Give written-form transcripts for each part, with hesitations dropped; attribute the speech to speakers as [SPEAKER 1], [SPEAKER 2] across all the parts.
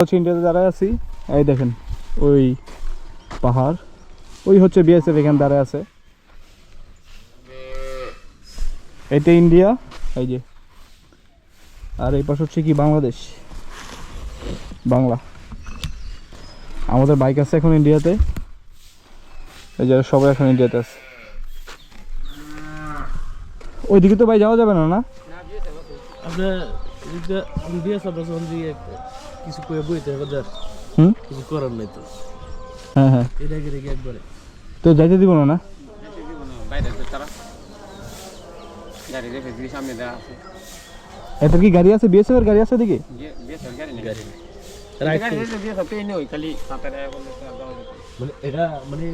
[SPEAKER 1] হচ্ছে ইন্ডিয়াতে দাঁড়ায় আছি, এই দেখেন ওই পাহাড়, ওই হচ্ছে বিএসএফ এখানে দাঁড়ায় আছে। এটা ইন্ডিয়া, এই যে, আর এই পাশে হচ্ছে কি বাংলাদেশ, বাংলা। আমাদের বাইক আছে এখন ইন্ডিয়াতে, এই যে সবাই এখন ইন্ডিয়াতে আছে। ওইদিকে তো ভাই যাওয়া যাবে না, না?
[SPEAKER 2] কিছু করে বইতে হবে, কিছু করার নাই তো।
[SPEAKER 1] হ্যাঁ হ্যাঁ,
[SPEAKER 2] এটা রেখে একবারে
[SPEAKER 1] তো যাইতে দিব না, না? এত কি গাড়ি আছে? বিএসএফ এর গাড়ি আছে এদিকে?
[SPEAKER 2] মানে এটা মানে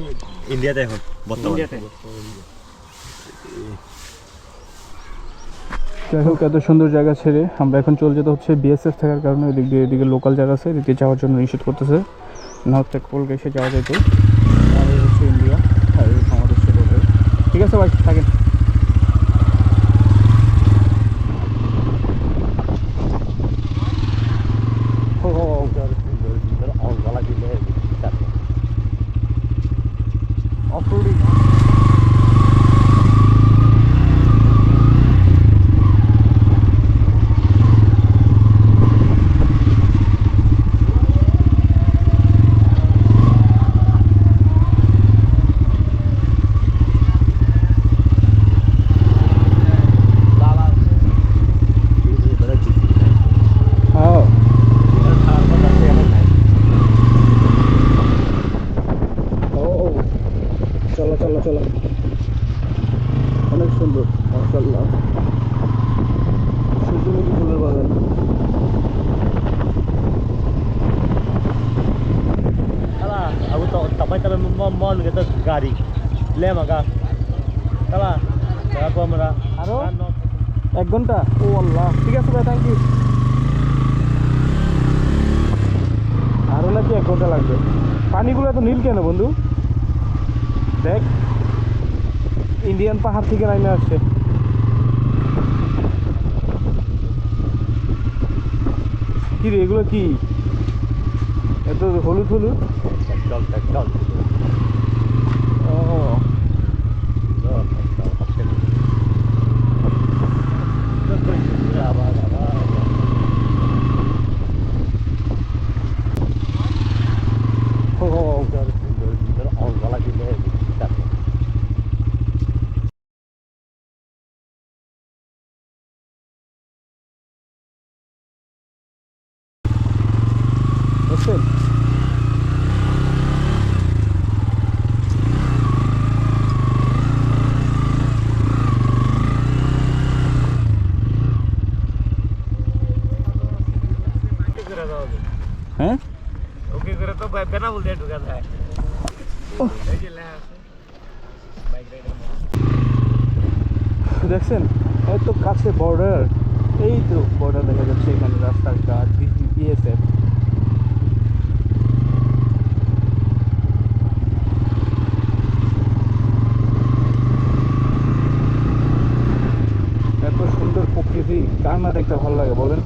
[SPEAKER 2] ইন্ডিয়াতে এখন বর্তমানে
[SPEAKER 1] যাই হোক, এত সুন্দর জায়গা ছেড়ে আমরা এখন চলে যেতে হচ্ছে বিএসএফ থাকার কারণে। এদিক দিয়ে এদিকে লোকাল জায়গা আছে, এদিকে যাওয়ার জন্য নিষেধ করতেছে, না হচ্ছে কলকে এসে যাওয়া যেত। আর এই হচ্ছে ইন্ডিয়া, আর এই বাংলাদেশ বর্ডার। ঠিক আছে ভাই, থাকেন। অফরোডিং চলো, অনেক সুন্দর, মাশাআল্লাহ। সূর্যমুখী ফুলের বাগান।
[SPEAKER 2] aku tapay tabi mon kita gari lema ka tala aku আমরা
[SPEAKER 1] আরো 1 ঘন্টা? ও আল্লাহ, ঠিক আছে ভাই, থ্যাংক ইউ। আরো নাকি 1 ঘন্টা লাগবে? পানিগুলো এত নীল কেন বন্ধু? দেখ, ইন্ডিয়ান পাহাড় থেকে নামে আসছে। কি রে এগুলো, কি এত হলুদ হলুদ? ও বুঝছেন? হ্যাঁ,
[SPEAKER 2] ওকে করে তো বেনা বলতে ঢুকা যায়। এই যে লেখা আছে বাইক রাইডার।
[SPEAKER 1] দেখছেন এত কাছে বর্ডার, এই তো বর্ডার দেখা যাচ্ছে এখানে, রাস্তার কাজ, বিএসএফ। এত সুন্দর প্রকৃতি কার না দেখতে ভালো লাগে বলেন?